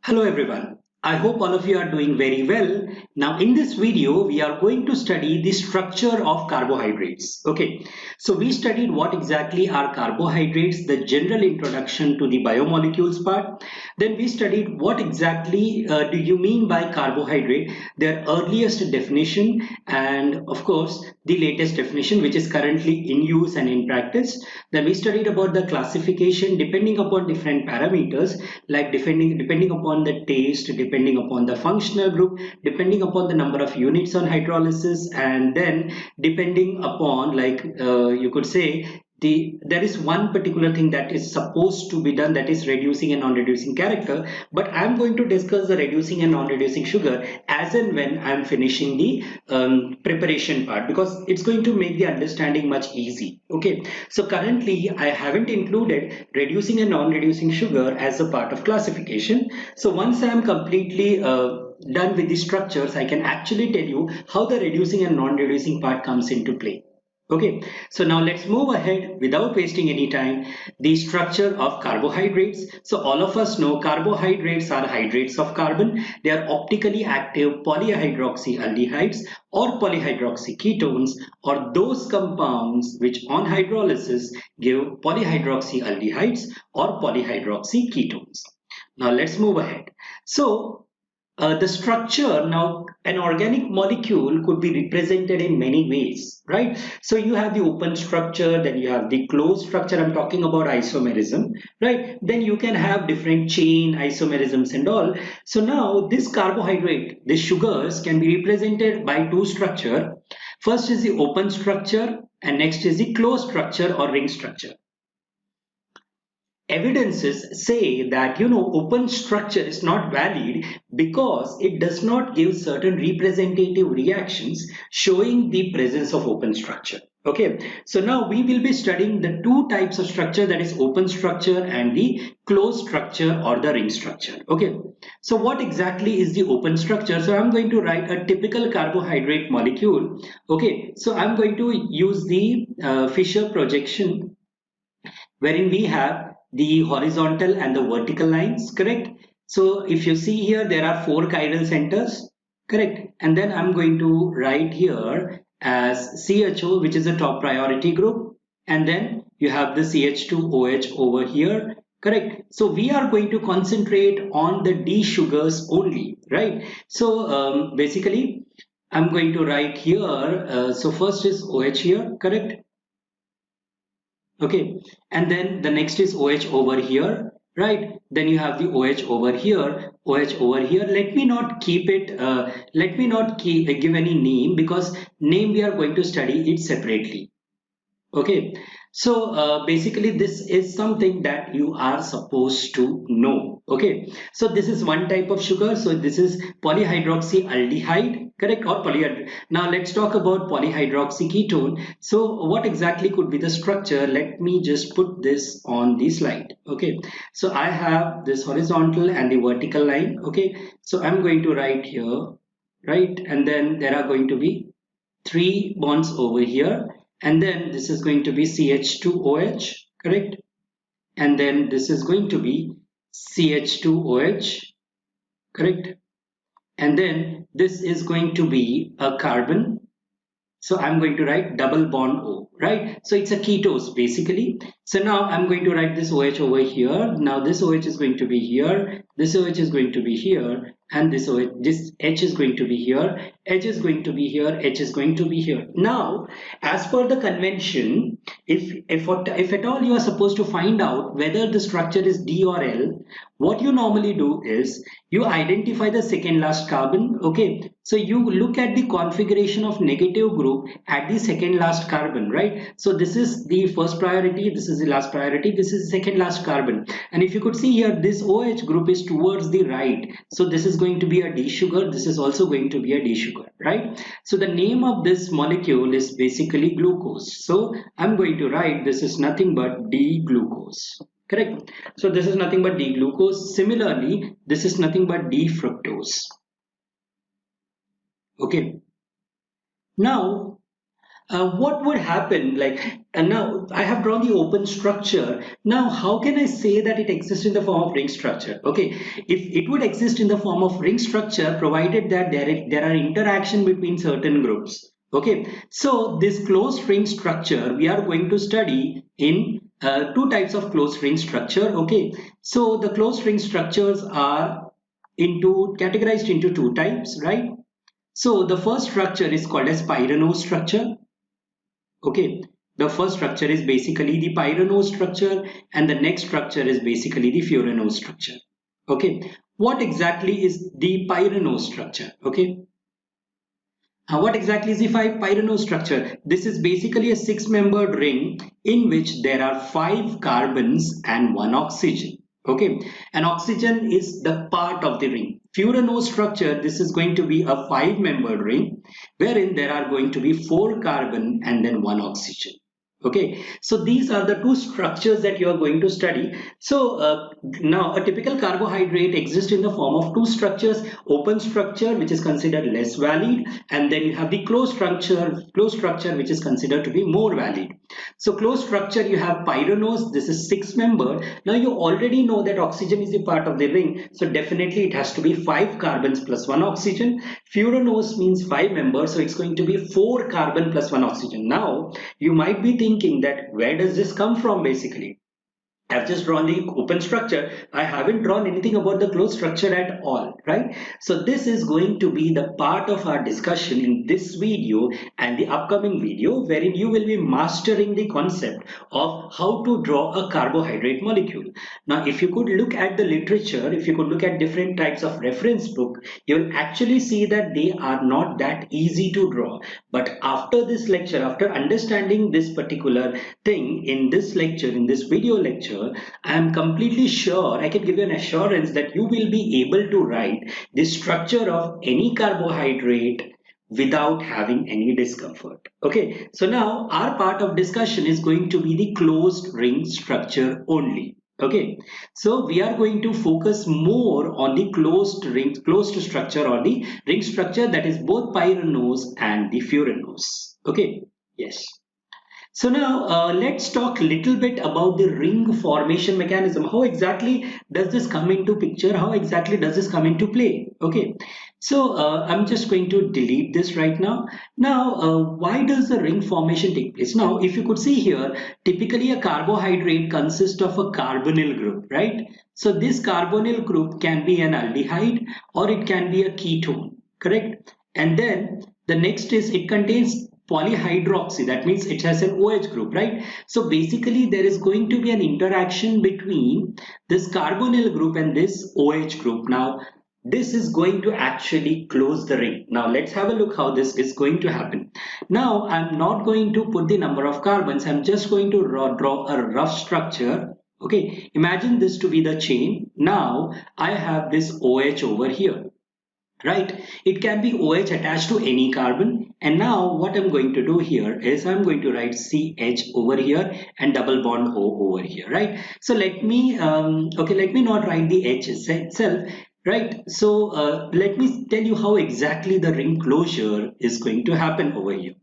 Hello everyone. I hope all of you are doing very well. Now in this video we are going to study the structure of carbohydrates. Okay, so we studied what exactly are carbohydrates, the general introduction to the biomolecules part. Then we studied what exactly do you mean by carbohydrate, their earliest definition, and of course the latest definition which is currently in use and in practice. Then we studied about the classification depending upon different parameters, like depending upon the taste, depending upon the functional group, depending upon the number of units on hydrolysis, and then depending upon, you could say, there is one particular thing that is supposed to be done, that is reducing and non-reducing character, but I'm going to discuss the reducing and non-reducing sugar as and when I'm finishing the preparation part, because it's going to make the understanding much easy. Okay, so currently I haven't included reducing and non-reducing sugar as a part of classification. So once I am completely done with the structures, I can actually tell you how the reducing and non-reducing part comes into play. Okay, so now let's move ahead without wasting any time. The structure of carbohydrates. So all of us know carbohydrates are hydrates of carbon. They are optically active polyhydroxyaldehydes or polyhydroxyketones, or those compounds which on hydrolysis give polyhydroxyaldehydes or polyhydroxyketones. Now let's move ahead. So the structure, now an organic molecule could be represented in many ways, right? So you have the open structure, then you have the closed structure. I'm talking about isomerism, right? Then you can have different chain isomerisms and all. So now this carbohydrate, the sugars, can be represented by two structure. First is the open structure and next is the closed structure or ring structure. Evidences say that open structure is not valid because it does not give certain representative reactions showing the presence of open structure. Okay, so now we will be studying the two types of structure, that is open structure and the closed structure or the ring structure. Okay, so what exactly is the open structure? So I'm going to write a typical carbohydrate molecule. Okay, so I'm going to use the Fisher projection, wherein we have the horizontal and the vertical lines, correct? So if you see here, there are four chiral centers, correct? And then I'm going to write here as CHO, which is a top priority group. And then you have the CH2OH over here, correct? So we are going to concentrate on the D sugars only, right? So basically, I'm going to write here, so first is OH here, correct? Okay, and then the next is OH over here, right? Then you have the OH over here, OH over here. Let me not keep it, let me not give any name, because name we are going to study it separately. Okay, so basically this is something that you are supposed to know. Okay, so this is one type of sugar. So this is polyhydroxyaldehyde, correct? Or polyhyd. Now let's talk about polyhydroxyketone. So what exactly could be the structure? Let me just put this on the slide. Okay, so I have this horizontal and the vertical line. Okay, so I'm going to write here, right? And then there are going to be three bonds over here, and then this is going to be CH2OH, correct? And then this is going to be CH2OH, correct? And then this is going to be a carbon, so I'm going to write double bond O, right? So it's a ketose basically. So now I'm going to write this OH over here. Now this OH is going to be here, this OH is going to be here, and this OH, this H is going to be here, H is going to be here, H is going to be here. Now, as per the convention, if at all you are supposed to find out whether the structure is D or L, what you normally do is you identify the second last carbon. Okay, so you look at the configuration of negative group at the second last carbon, right? So this is the first priority, this is the last priority, this is the second last carbon. And if you could see here, this OH group is towards the right, so this is going to be a D sugar, this is also going to be a D sugar, right? So the name of this molecule is basically glucose, so I'm going to write this is nothing but D glucose, correct? So this is nothing but D glucose. Similarly, this is nothing but D fructose. Okay, now what would happen, like And now I have drawn the open structure. Now, how can I say that it exists in the form of ring structure? Okay, if it would exist in the form of ring structure, provided that there are interaction between certain groups. Okay, so this closed ring structure we are going to study in two types of closed ring structure. Okay, so the closed ring structures are categorized into two types, right? So the first structure is called as pyranose structure. Okay, the first structure is basically the pyranose structure, and the next structure is basically the furanose structure. Okay, what exactly is the pyranose structure? Okay, what exactly is the pyranose structure? This is basically a six-membered ring in which there are five carbons and one oxygen. Okay, and oxygen is the part of the ring. Furanose structure, this is going to be a five-membered ring wherein there are going to be four carbon and then one oxygen. Okay, so these are the two structures that you are going to study. So now a typical carbohydrate exists in the form of two structures: open structure, which is considered less valid, and then you have the closed structure which is considered to be more valid. So closed structure, you have pyranose, this is six membered. Now you already know that oxygen is a part of the ring, so definitely it has to be five carbons plus one oxygen. Furanose means five members, so it's going to be four carbon plus one oxygen. Now you might be thinking that where does this come from basically? I've just drawn the open structure. I haven't drawn anything about the closed structure at all, right? So this is going to be the part of our discussion in this video and the upcoming video, wherein you will be mastering the concept of how to draw a carbohydrate molecule. Now, if you could look at the literature, if you could look at different types of reference book, you will actually see that they are not that easy to draw. But after this lecture, after understanding this particular thing in this lecture, in this video lecture, I am completely sure, I can give you an assurance that you will be able to write the structure of any carbohydrate without having any discomfort. Okay, so now our part of discussion is going to be the closed ring structure only. Okay, so we are going to focus more on the closed structure, or the ring structure, that is both pyranose and the furanose. Okay, yes. So now let's talk a little bit about the ring formation mechanism. How exactly does this come into picture? How exactly does this come into play? Okay, so I'm just going to delete this right now. Now, why does the ring formation take place? Now, if you could see here, typically a carbohydrate consists of a carbonyl group, right? So this carbonyl group can be an aldehyde or it can be a ketone, correct? And then the next is it contains polyhydroxy, that means it has an OH group, right? So basically there is going to be an interaction between this carbonyl group and this OH group. Now this is going to actually close the ring. Now let's have a look how this is going to happen. Now I'm not going to put the number of carbons, I'm just going to draw a rough structure. Okay, imagine this to be the chain. Now I have this OH over here, right? It can be OH attached to any carbon. And now what I'm going to do here is I'm going to write CH over here and double bond O over here, right? So let me let me not write the H itself, right? So let me tell you how exactly the ring closure is going to happen over here.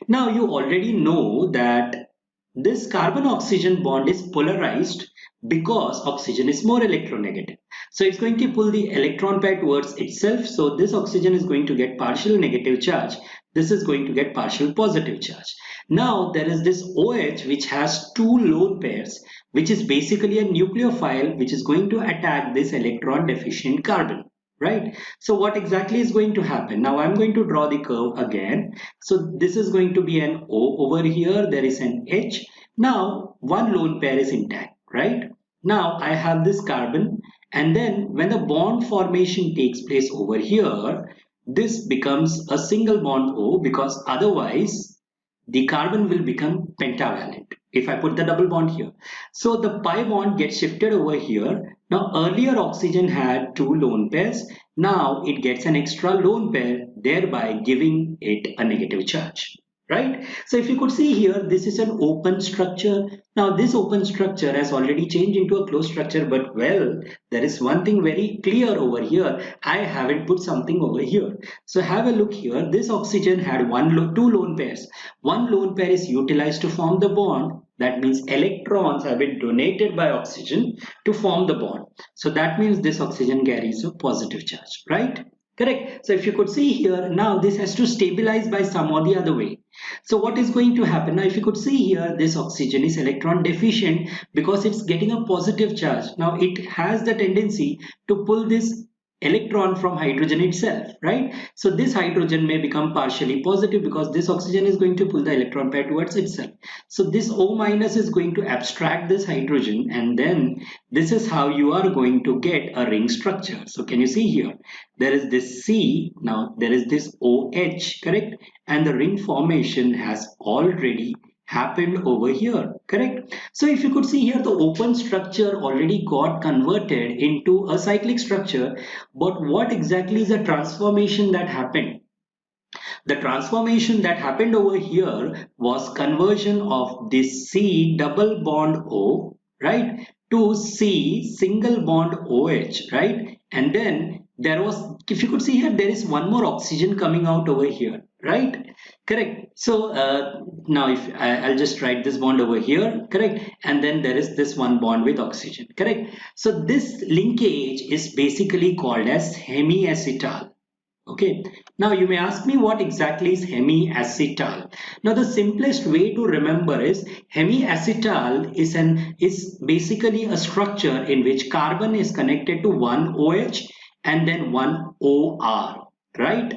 Now you already know that this carbon oxygen bond is polarized because oxygen is more electronegative. So it's going to pull the electron pair towards itself. So this oxygen is going to get partial negative charge. This is going to get partial positive charge. Now there is this OH which has two lone pairs, which is basically a nucleophile which is going to attack this electron deficient carbon. Right? So what exactly is going to happen? Now I'm going to draw the curve again. So this is going to be an O over here. There is an H. Now one lone pair is intact, right? Now I have this carbon, and then when the bond formation takes place over here, this becomes a single bond O, because otherwise the carbon will become pentavalent if I put the double bond here. So the pi bond gets shifted over here. Now earlier oxygen had two lone pairs. Now it gets an extra lone pair, thereby giving it a negative charge. right? So if you could see here, this is an open structure. Now this open structure has already changed into a closed structure, but well, there is one thing very clear over here. I haven't put something over here. So have a look here. This oxygen had two lone pairs. One lone pair is utilized to form the bond. That means electrons have been donated by oxygen to form the bond. So that means this oxygen carries a positive charge, right? Correct. So if you could see here, now this has to stabilize by some or the other way. So what is going to happen? Now if you could see here, this oxygen is electron deficient because it's getting a positive charge. Now it has the tendency to pull this electron from hydrogen itself, right? So this hydrogen may become partially positive because this oxygen is going to pull the electron pair towards itself. So this O minus is going to abstract this hydrogen, and then this is how you are going to get a ring structure. So can you see here? There is this C, now there is this OH, correct? And the ring formation has already happened over here, correct? So if you could see here, the open structure already got converted into a cyclic structure, but what exactly is the transformation that happened? The transformation that happened over here was conversion of this C double bond O, right, to C single bond OH, right? And then there was, if you could see here, there is one more oxygen coming out over here, right? Correct. So now if I'll just write this bond over here, correct? And then there is this one bond with oxygen, correct? So this linkage is basically called as hemiacetal. Okay, now you may ask me what exactly is hemiacetal. Now the simplest way to remember is hemiacetal is basically a structure in which carbon is connected to one OH and then one OR, right?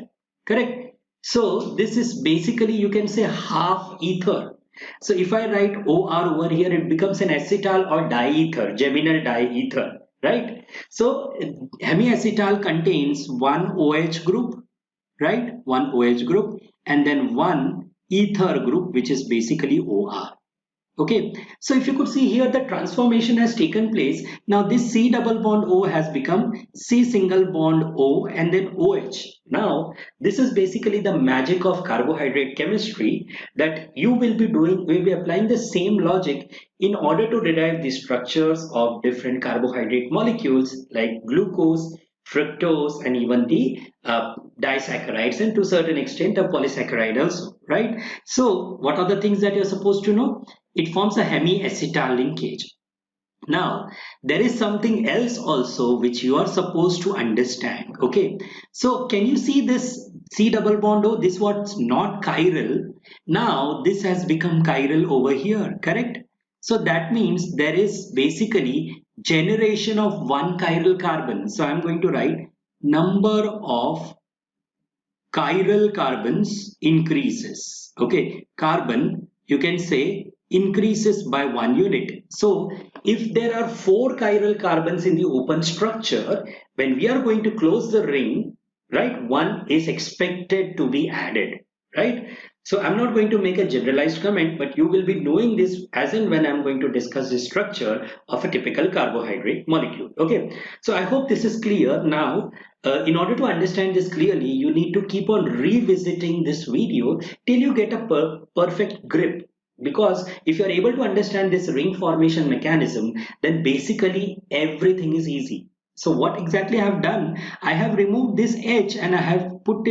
Correct. So this is basically, you can say, half ether. So if I write OR over here, it becomes an acetal or diether, geminal diether, right? So hemiacetal contains one OH group, right? One OH group and then one ether group, which is basically OR. Okay, so if you could see here, the transformation has taken place. Now this C double bond O has become C single bond O and then OH. Now this is basically the magic of carbohydrate chemistry, that you will be applying the same logic in order to derive the structures of different carbohydrate molecules like glucose, fructose, and even the disaccharides, and to a certain extent a polysaccharide also, right? So what are the things that you're supposed to know? It forms a hemiacetal linkage. Now, there is something else also which you are supposed to understand. Okay, so can you see this C double bond O? This was not chiral. Now, this has become chiral over here, correct? So that means there is basically generation of one chiral carbon. So I'm going to write number of chiral carbons increases. Okay, carbon, you can say, increases by 1 unit. So if there are 4 chiral carbons in the open structure, when we are going to close the ring, right, one is expected to be added, right? So I'm not going to make a generalized comment, but you will be knowing this as and when I'm going to discuss the structure of a typical carbohydrate molecule. Okay, so I hope this is clear. Now in order to understand this clearly, you need to keep on revisiting this video till you get a perfect grip. Because if you are able to understand this ring formation mechanism, then basically everything is easy. So what exactly I have done? I have removed this H and I have put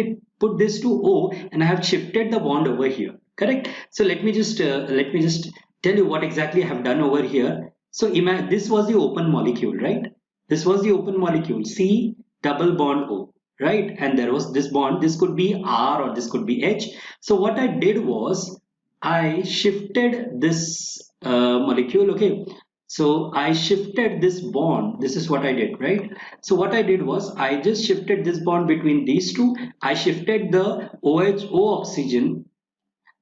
this to O, and I have shifted the bond over here. Correct? So let me just tell you what exactly I have done over here. So imagine this was the open molecule, right? This was the open molecule, C double bond O, right? And there was this bond. This could be R or this could be H. So what I did was I shifted this molecule. Okay, so I shifted this bond. This is what I did, right? So what I did was I just shifted this bond between these two. I shifted the OHO oxygen,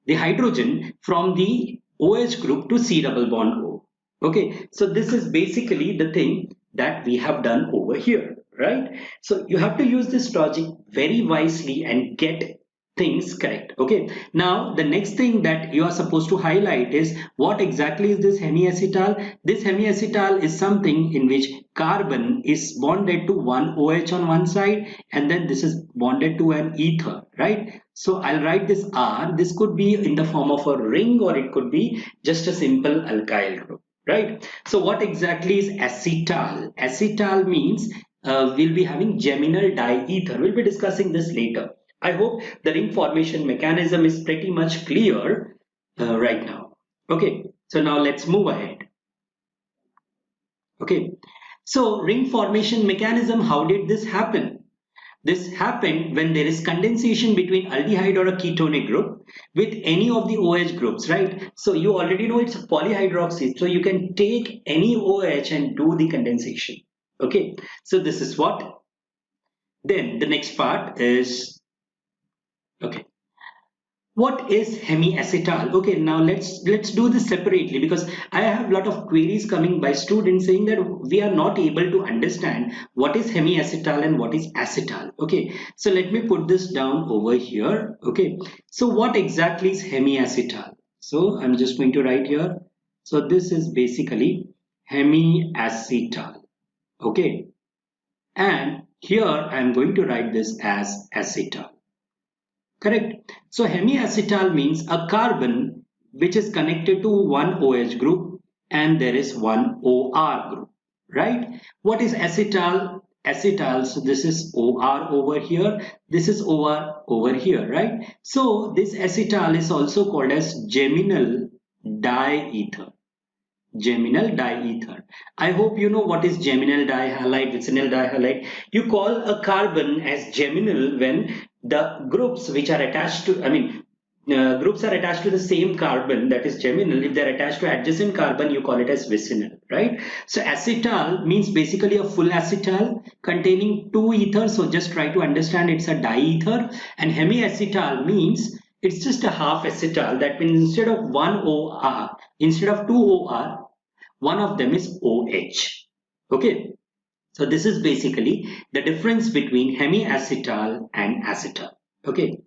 the hydrogen, from the OH group to C double bond O. Okay, so this is basically the thing that we have done over here, right? So you have to use this logic very wisely and get things correct. Okay, now the next thing that you are supposed to highlight is what exactly is this hemiacetal. This hemiacetal is something in which carbon is bonded to one OH on one side, and then this is bonded to an ether, right? So I'll write this R. This could be in the form of a ring, or it could be just a simple alkyl group, right? So what exactly is acetal? Acetal means we'll be having geminal diether. We'll be discussing this later. I hope the ring formation mechanism is pretty much clear right now. Okay, so now let's move ahead. Okay, so ring formation mechanism, how did this happen? This happened when there is condensation between aldehyde or a ketonic group with any of the OH groups, right? So you already know it's a polyhydroxy, so you can take any OH and do the condensation. Okay, so this is what. Then the next part is, okay, what is hemiacetal? Okay, now let's do this separately, because I have a lot of queries coming by students saying that we are not able to understand what is hemiacetal and what is acetal. Okay, so let me put this down over here. Okay, so what exactly is hemiacetal? So I'm just going to write here. So this is basically hemiacetal. Okay, and here I'm going to write this as acetal. Correct. So hemiacetal means a carbon which is connected to one OH group and there is one OR group, right? What is acetal? Acetal, so this is OR over here, this is OR over here, right? So this acetal is also called as geminal diether. Geminal diether. I hope you know what is geminal dihalide, vicinal dihalide. You call a carbon as geminal when the groups which are attached to, groups are attached to the same carbon, that is geminal. If they're attached to adjacent carbon, you call it as vicinal, right? So acetal means basically a full acetal containing two ethers. So just try to understand it's a diether. And hemiacetal means it's just a half acetal. That means instead of one OR, instead of two OR, one of them is OH. Okay, so this is basically the difference between hemiacetal and acetal. Okay,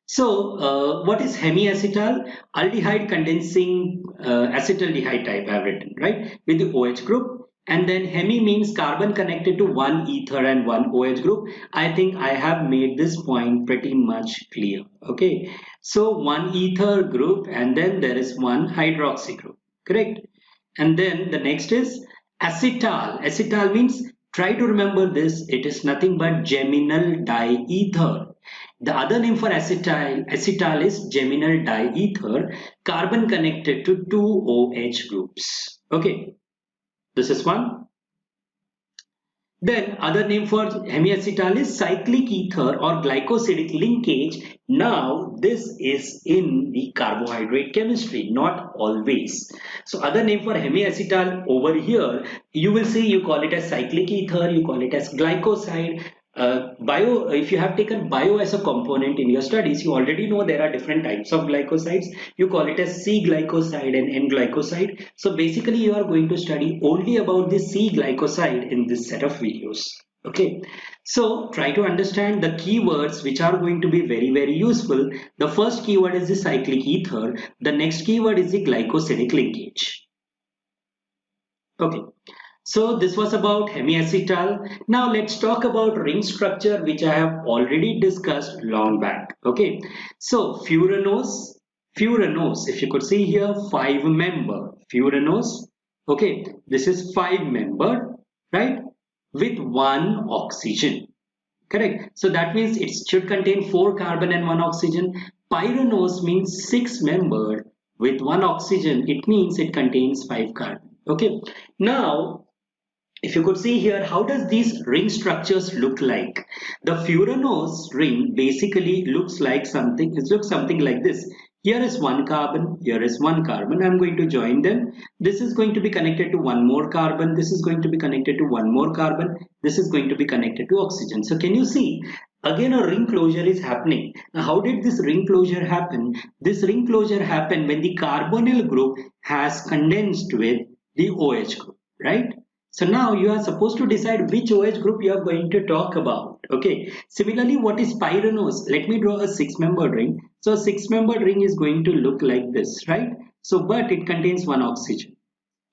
so what is hemiacetal? Aldehyde condensing acetaldehyde type I have written, right, with the OH group. And then hemi means carbon connected to one ether and one OH group. I think I have made this point pretty much clear. Okay, so one ether group and then there is one hydroxy group, correct? And then the next is acetal. Acetal means, try to remember this, it is nothing but geminal diether. The other name for acetal is geminal diether, carbon connected to two OH groups. Okay, this is one. Then other name for hemiacetal is cyclic ether or glycosidic linkage. Now this is in the carbohydrate chemistry, not always. So other name for hemiacetal over here, you will see you call it as cyclic ether, you call it as glycoside. If you have taken bio as a component in your studies, you already know there are different types of glycosides. You call it as C glycoside and N glycoside. So basically you are going to study only about the C glycoside in this set of videos. Okay, so try to understand the keywords which are going to be very useful. The first keyword is the cyclic ether. The next keyword is the glycosidic linkage. Okay, so this was about hemiacetal. Now let's talk about ring structure, which I have already discussed long back. Okay, so Furanose, if you could see here, 5-member Furanose. Okay, this is 5-member, right, with one oxygen. Correct. So that means it should contain 4 carbon and 1 oxygen. Pyranose means 6-membered with 1 oxygen. It means it contains 5 carbon. Okay. Now, if you could see here, how does these ring structures look like? The Furanose ring basically looks like something, it looks something like this. Here is one carbon, here is one carbon. I'm going to join them. This is going to be connected to one more carbon. This is going to be connected to one more carbon. This is going to be connected to oxygen. So can you see? Again, a ring closure is happening. Now, how did this ring closure happen? This ring closure happened when the carbonyl group has condensed with the OH group, right? So now you are supposed to decide which OH group you are going to talk about. Okay. Similarly, what is pyranose? Let me draw a six-membered ring. So a six-membered ring is going to look like this, right? So, but it contains one oxygen.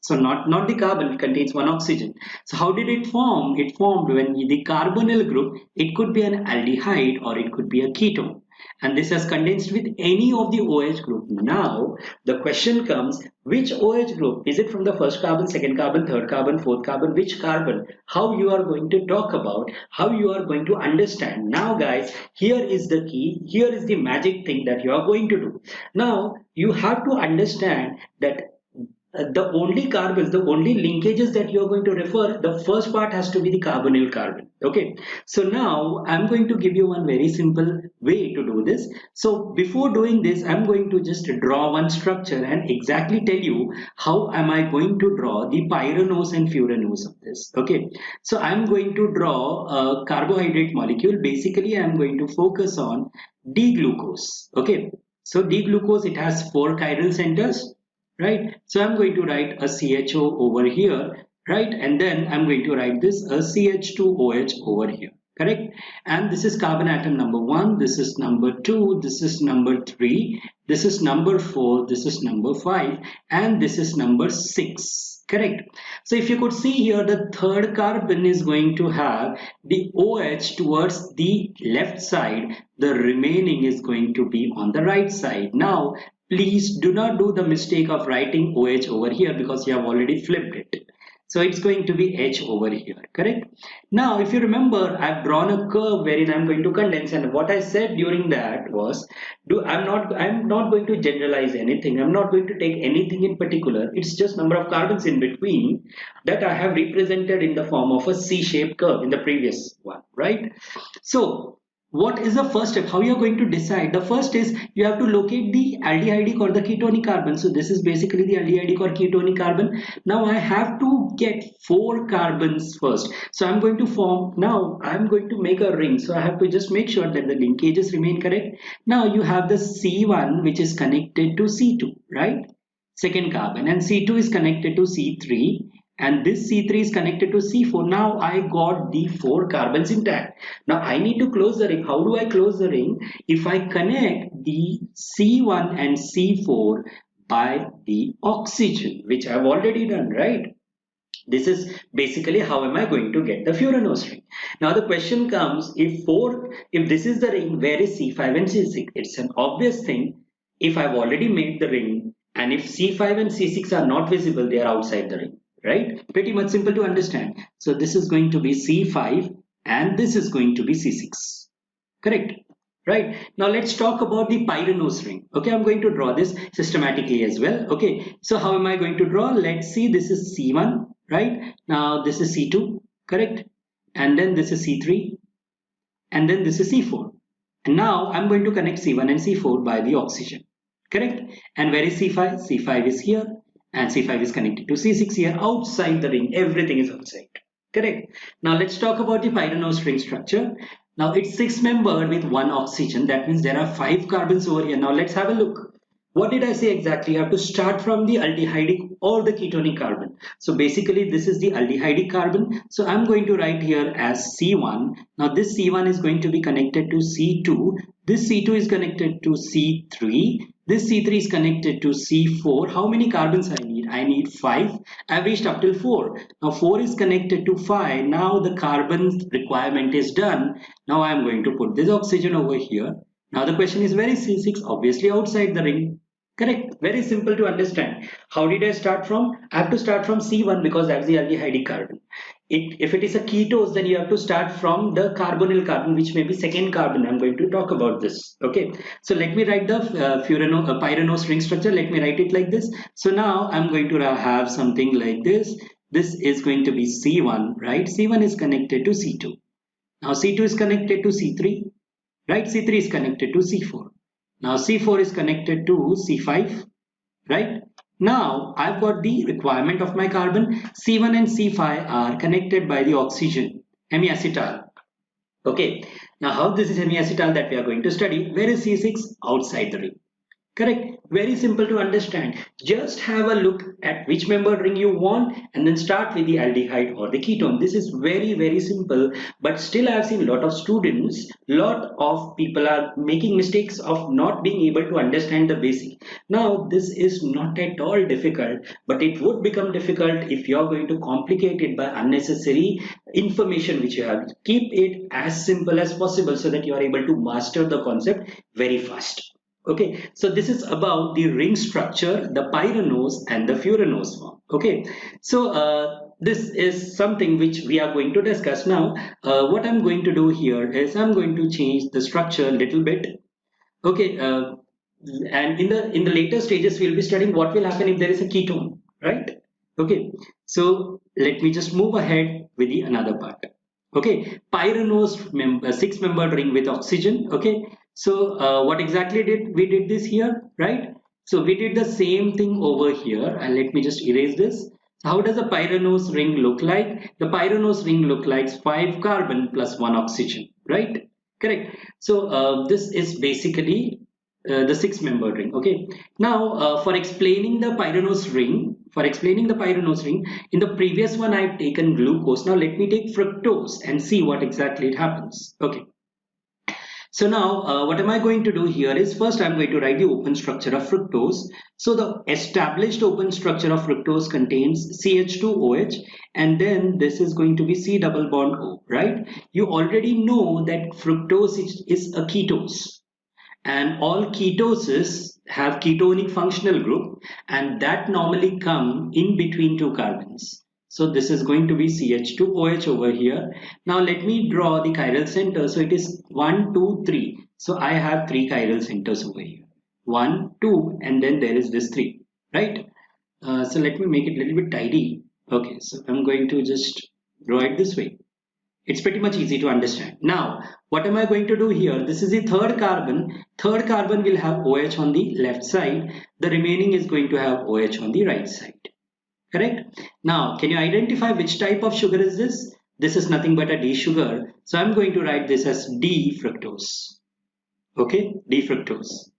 So not the carbon, it contains one oxygen. So how did it form? It formed when the carbonyl group, it could be an aldehyde or it could be a ketone. And this has condensed with any of the OH group. Now the question comes, which OH group? Is it from the first carbon, second carbon, third carbon, fourth carbon? Which carbon? How you are going to talk about, how you are going to understand. Now guys, here is the key, here is the magic thing that you are going to do. Now you have to understand that the only carbons, the only linkages that you're going to refer, the first part has to be the carbonyl carbon. Okay. So now I'm going to give you one very simple way to do this. So before doing this, I'm going to just draw one structure and exactly tell you how am I going to draw the pyranose and furanose of this. Okay. So I'm going to draw a carbohydrate molecule. Basically, I'm going to focus on D-glucose. Okay. So D-glucose, it has four chiral centers, right? So I'm going to write a CHO over here, right? And then I'm going to write this a CH2OH over here, correct? And this is carbon atom number 1, this is number 2, this is number 3, this is number 4, this is number 5, and this is number 6, correct? So if you could see here, the third carbon is going to have the OH towards the left side, the remaining is going to be on the right side. Now please do not do the mistake of writing OH over here because you have already flipped it. So it's going to be H over here, correct? Now, if you remember, I've drawn a curve wherein I'm going to condense, and what I said during that was, I'm not going to generalize anything. I'm not going to take anything in particular. It's just number of carbons in between that I have represented in the form of a C-shaped curve in the previous one, right? So what is the first step? How you are going to decide? The first is you have to locate the aldehydic or the ketonic carbon. So this is basically the aldehydic or ketonic carbon. Now I have to get four carbons first. So I'm going to form, now I'm going to make a ring. So I have to just make sure that the linkages remain correct. Now you have the C1 which is connected to C2, right? Second carbon, and C2 is connected to C3. And this C3 is connected to C4. Now I got the four carbons intact. Now I need to close the ring. How do I close the ring? If I connect the C1 and C4 by the oxygen, which I've already done, right? This is basically how am I going to get the Furanose ring. Now the question comes, if this is the ring, where is C5 and C6? It's an obvious thing. If I've already made the ring, and if C5 and C6 are not visible, they are outside the ring, right? Pretty much simple to understand. So this is going to be C5 and this is going to be C6, correct? Right. Now let's talk about the pyranose ring. Okay, I'm going to draw this systematically as well. Okay, so how am I going to draw? Let's see, this is C1, right? Now this is C2, correct? And then this is C3, and then this is C4. And now I'm going to connect C1 and C4 by the oxygen, correct? And where is C5? C5 is here, and C5 is connected to C6 here, outside the ring. Everything is outside, correct? Now let's talk about the pyranose ring structure. Now it's six-membered with one oxygen. That means there are five carbons over here. Now let's have a look. What did I say exactly? You have to start from the aldehydic or the ketonic carbon. So basically this is the aldehydic carbon. So I'm going to write here as C1. Now this C1 is going to be connected to C2. This C2 is connected to C3. This C3 is connected to C4. How many carbons I need? I need 5. I've reached up till 4. Now 4 is connected to 5. Now the carbon requirement is done. Now I'm going to put this oxygen over here. Now the question is, where is C6? Obviously outside the ring. Correct. Very simple to understand. How did I start from? I have to start from C1 because that's the aldehydic carbon. If it is a ketose, then you have to start from the carbonyl carbon, which may be second carbon. I'm going to talk about this. Okay. So let me write the pyranose ring structure. Let me write it like this. So now I'm going to have something like this. This is going to be C1, right? C1 is connected to C2. Now C2 is connected to C3, right? C3 is connected to C4. Now C4 is connected to C5, right? Now I've got the requirement of my carbon. C1 and C5 are connected by the oxygen, hemiacetal. Okay, now how this is hemiacetal that we are going to study. Where is C6? Outside the ring. Correct. Very simple to understand. Just have a look at which membered ring you want and then start with the aldehyde or the ketone. This is very, very simple. But still I have seen a lot of students, lot of people are making mistakes of not being able to understand the basic. Now this is not at all difficult, but it would become difficult if you are going to complicate it by unnecessary information which you have. Keep it as simple as possible so that you are able to master the concept very fast. Okay, so this is about the ring structure, the pyranose and the furanose form. Okay, so this is something which we are going to discuss now. What I'm going to do here is I'm going to change the structure a little bit. Okay, and in the later stages we'll be studying what will happen if there is a ketone, right? Okay, so let me just move ahead with the another part. Okay, pyranose six-membered ring with oxygen. Okay, so what exactly did we did this here, right? So we did the same thing over here, and let me just erase this. So how does a pyranose ring look like? The pyranose ring look like 5 carbon plus 1 oxygen, right? Correct. So this is basically the six-membered ring. Okay. Now for explaining the pyranose ring, in the previous one I've taken glucose. Now let me take fructose and see what exactly it happens. Okay. So now what am I going to do here is first I'm going to write the open structure of fructose. So the established open structure of fructose contains CH2OH and then this is going to be C double bond O, right? You already know that fructose is a ketose and all ketoses have ketonic functional group and that normally come in between two carbons. So this is going to be CH2OH over here. Now let me draw the chiral center. So it is 1, 2, 3. So I have 3 chiral centers over here. 1, 2 and then there is this 3, right? So let me make it a little bit tidy. Okay, so I'm going to just draw it this way. It's pretty much easy to understand. Now, what am I going to do here? This is the third carbon. Third carbon will have OH on the left side. The remaining is going to have OH on the right side. Correct? Now, can you identify which type of sugar is this? This is nothing but a D sugar. So I'm going to write this as D fructose. Okay, D fructose.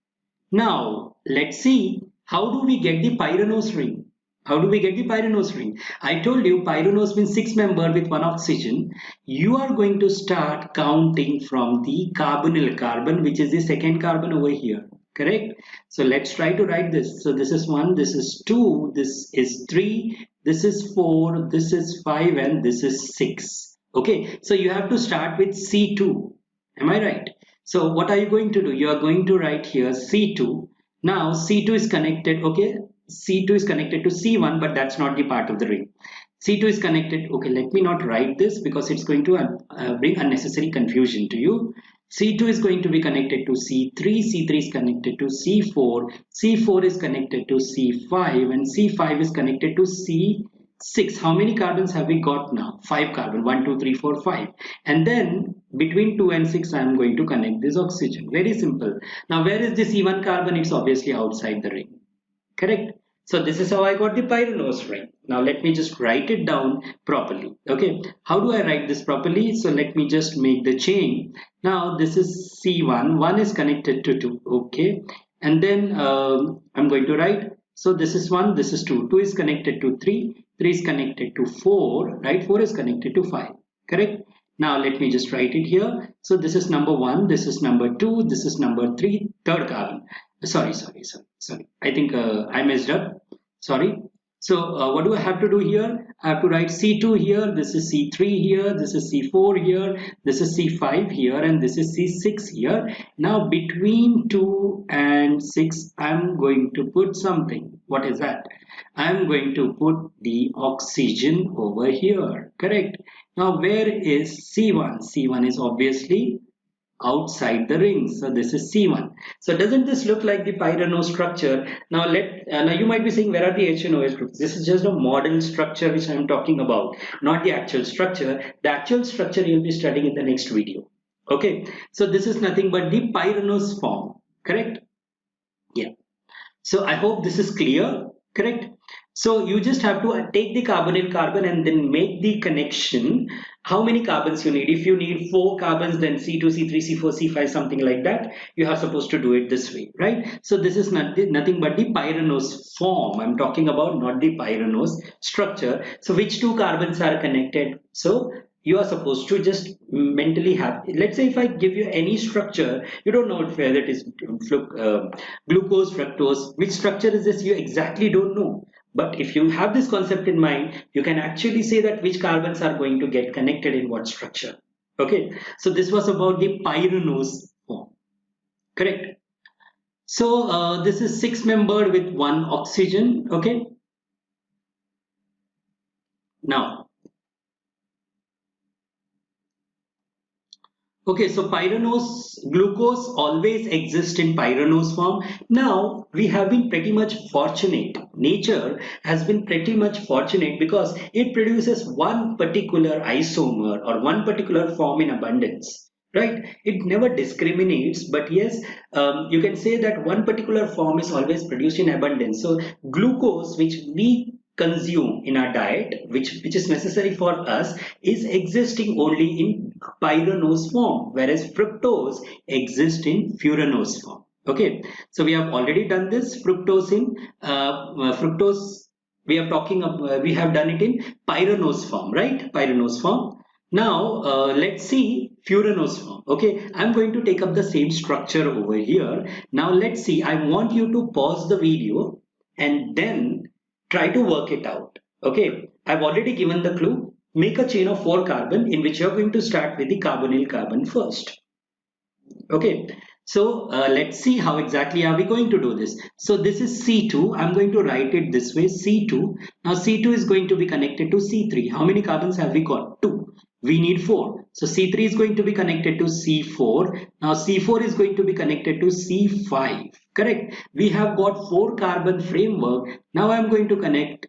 Now, let's see how do we get the pyranose ring? How do we get the pyranose ring? I told you pyranose means 6-member with 1 oxygen. You are going to start counting from the carbonyl carbon, which is the second carbon over here. Correct? So let's try to write this. So this is 1, this is 2, this is 3, this is 4, this is 5, and this is 6. Okay, so you have to start with C2. Am I right? So what are you going to do? You are going to write here C2. Now C2 is connected, okay? C2 is connected to C1, but that's not the part of the ring. C2 is connected, okay, let me not write this because it's going to bring unnecessary confusion to you. C2 is going to be connected to C3, C3 is connected to C4, C4 is connected to C5, and C5 is connected to C6. How many carbons have we got now? 5 carbon, 1, 2, 3, 4, 5. And then between 2 and 6, I am going to connect this oxygen. Very simple. Now, where is the C1 carbon? It's obviously outside the ring. Correct? So this is how I got the pyranose ring. Now let me just write it down properly. Okay, how do I write this properly? So let me just make the chain. Now this is C1, 1 is connected to 2. Okay, and then I'm going to write. So this is 1, this is 2. 2 is connected to 3, 3 is connected to 4, right? 4 is connected to 5. Correct? Now let me just write it here. So this is number 1, this is number 2, this is number 3, third carbon. Sorry. I think I messed up. Sorry. So what do I have to do here? I have to write C2 here. This is C3 here. This is C4 here. This is C5 here. And this is C6 here. Now between 2 and 6, I'm going to put something. What is that? I'm going to put the oxygen over here. Correct. Now where is C1? C1 is obviously outside the ring. So this is C1. So doesn't this look like the pyranose structure? Now now you might be saying, where are the H and OH groups? This is just a model structure which I am talking about, not the actual structure. The actual structure you'll be studying in the next video. Okay, so this is nothing but the pyranose form. Correct? Yeah. So I hope this is clear. Correct? So you just have to take the carbonyl carbon and then make the connection. How many carbons you need? If you need 4 carbons, then C2, C3, C4, C5, something like that. You are supposed to do it this way, right? So this is nothing but the pyranose form. I'm talking about, not the pyranose structure. So which 2 carbons are connected? So you are supposed to just mentally have. Let's say if I give you any structure, you don't know whether it is glucose, fructose. Which structure is this? You exactly don't know. But if you have this concept in mind, you can actually say that which carbons are going to get connected in what structure. Okay, so this was about the pyranose form, correct? So this is 6-membered with 1 oxygen. Okay, now okay, so pyranose, glucose always exists in pyranose form. Now, we have been pretty much fortunate. Nature has been pretty much fortunate because it produces one particular isomer or one particular form in abundance. Right? It never discriminates, but yes, you can say that one particular form is always produced in abundance. So, glucose, which we consume in our diet, which is necessary for us, is existing only in pyranose form, whereas fructose exists in furanose form. Okay, so we have already done this fructose in fructose. We have done it in pyranose form, right? Pyranose form. Now let's see furanose form. Okay, I'm going to take up the same structure over here. Now let's see. I want you to pause the video and then try to work it out. Okay, I've already given the clue. Make a chain of 4 carbon in which you're going to start with the carbonyl carbon first. Okay, so let's see how exactly are we going to do this. So this is C2. I'm going to write it this way, C2. Now C2 is going to be connected to C3. How many carbons have we got? 2. We need 4. So C3 is going to be connected to C4. Now C4 is going to be connected to C5. Correct. We have got 4 carbon framework. Now I'm going to connect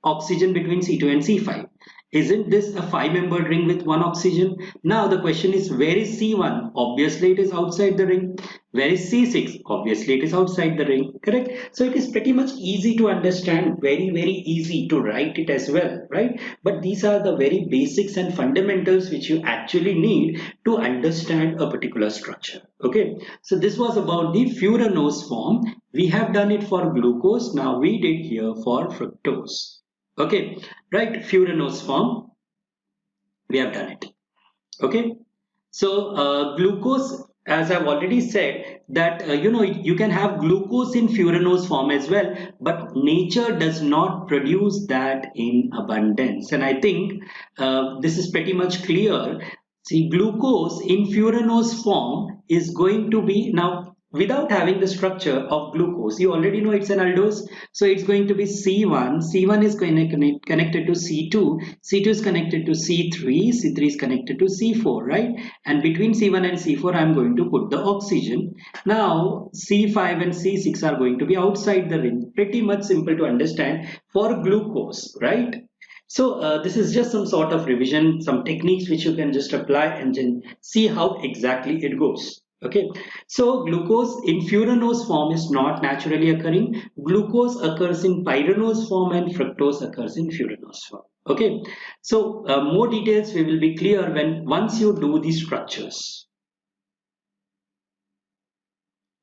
oxygen between C2 and C5. Isn't this a 5-membered ring with 1 oxygen? Now the question is, where is C1? Obviously it is outside the ring. Where is C6? Obviously it is outside the ring. Correct? So it is pretty much easy to understand, very easy to write it as well, right? But these are the very basics and fundamentals which you actually need to understand a particular structure. Okay, so this was about the furanose form. We have done it for glucose. Now we did here for fructose. Okay, right, furanose form, we have done it. Okay, so glucose, as I've already said, that you can have glucose in furanose form as well, but nature does not produce that in abundance. And I think this is pretty much clear. See, glucose in furanose form is going to be, now without having the structure of glucose, you already know it's an aldose, so it's going to be C1. C1 is connected to C2. C2 is connected to C3. C3 is connected to C4, right? And between C1 and C4, I'm going to put the oxygen. Now C5 and C6 are going to be outside the ring. Pretty much simple to understand for glucose, right? So this is just some sort of revision, some techniques which you can just apply and then see how exactly it goes. Okay, so glucose in furanose form is not naturally occurring. Glucose occurs in pyranose form and fructose occurs in furanose form. Okay, so more details we will be clear when once you do these structures.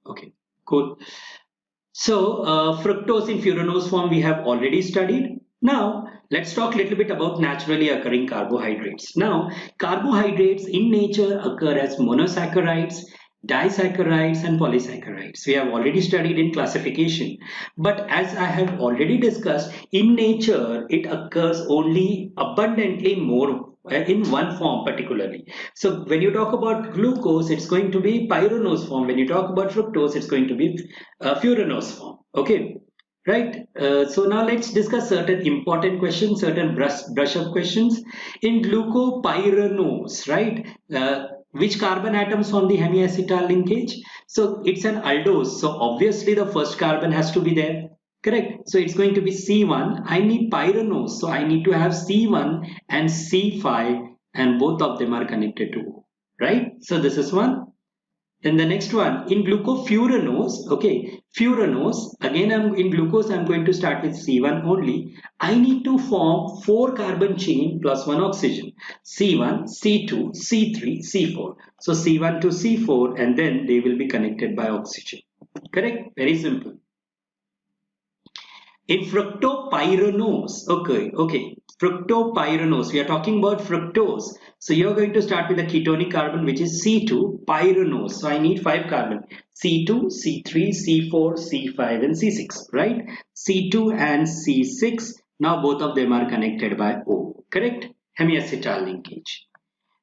Okay, cool. So fructose in furanose form we have already studied. Now let's talk a little bit about naturally occurring carbohydrates. Now carbohydrates in nature occur as monosaccharides, disaccharides and polysaccharides. We have already studied in classification. But as I have already discussed, in nature it occurs only abundantly more in one form particularly. So when you talk about glucose, it's going to be pyranose form. When you talk about fructose, it's going to be furanose form. Okay, right? So now let's discuss certain important questions, certain brush up questions. In glucopyranose, right? Which carbon atoms form the hemiacetal linkage? So it's an aldose. So obviously the first carbon has to be there. Correct. So it's going to be C1. I need pyranose. So I need to have C1 and C5 and both of them are connected to O, right? So this is one. Then the next one in glucofuranose, okay, furanose, again I'm in glucose, I'm going to start with C1 only. I need to form 4 carbon chain plus 1 oxygen. C1, C2, C3, C4. So C1 to C4 and then they will be connected by oxygen. Correct? Very simple. In fructopyranose, okay, fructopyranose, we are talking about fructose. So you're going to start with a ketonic carbon, which is C2, pyranose. So I need 5 carbon, C2, C3, C4, C5, and C6, right? C2 and C6, now both of them are connected by O, correct? Hemiacetal linkage.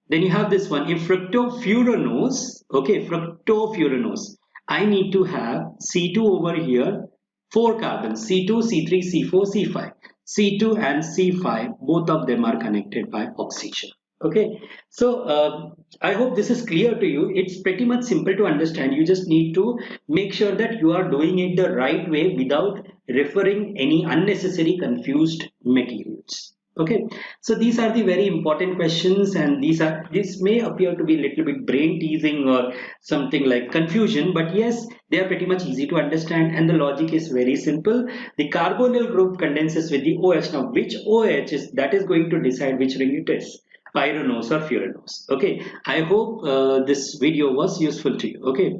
Then you have this one, in fructofuranose, okay, fructofuranose, I need to have C2 over here, 4 carbons, C2, C3, C4, C5. C2 and C5, both of them are connected by oxygen. Okay, so I hope this is clear to you. It's pretty much simple to understand. You just need to make sure that you are doing it the right way without referring any unnecessary confused materials. Okay, so these are the very important questions, and this may appear to be a little bit brain teasing or something like confusion, but yes, they are pretty much easy to understand, and the logic is very simple. The carbonyl group condenses with the OH. Now, which OH is that is going to decide which ring it is, pyranose or furanose. Okay, I hope this video was useful to you. Okay.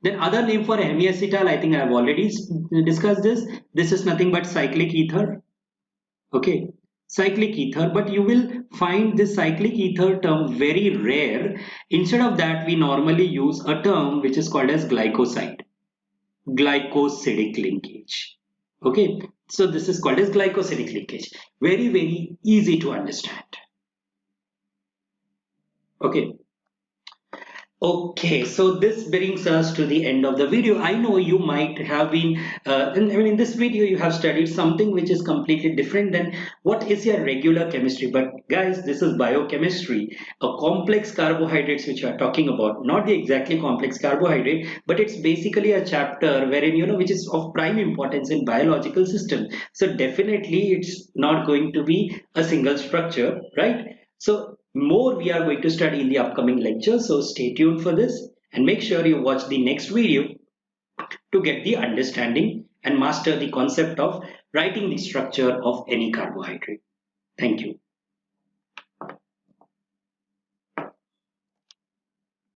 Then other name for hemiacetal, I think I have already discussed this. This is nothing but cyclic ether. Okay, cyclic ether, but you will find this cyclic ether term very rare. Instead of that, we normally use a term which is called as glycoside, glycosidic linkage. Okay, so this is called as glycosidic linkage. Very, very easy to understand. Okay. Okay, so this brings us to the end of the video. I know you might have been, in this video you have studied something which is completely different than what is your regular chemistry. But guys, this is biochemistry, a complex carbohydrates which you are talking about, not the exactly complex carbohydrate, but it's basically a chapter wherein, which is of prime importance in biological system. So definitely it's not going to be a single structure, right? So more we are going to study in the upcoming lecture. So stay tuned for this and make sure you watch the next video to get the understanding and master the concept of writing the structure of any carbohydrate. Thank you.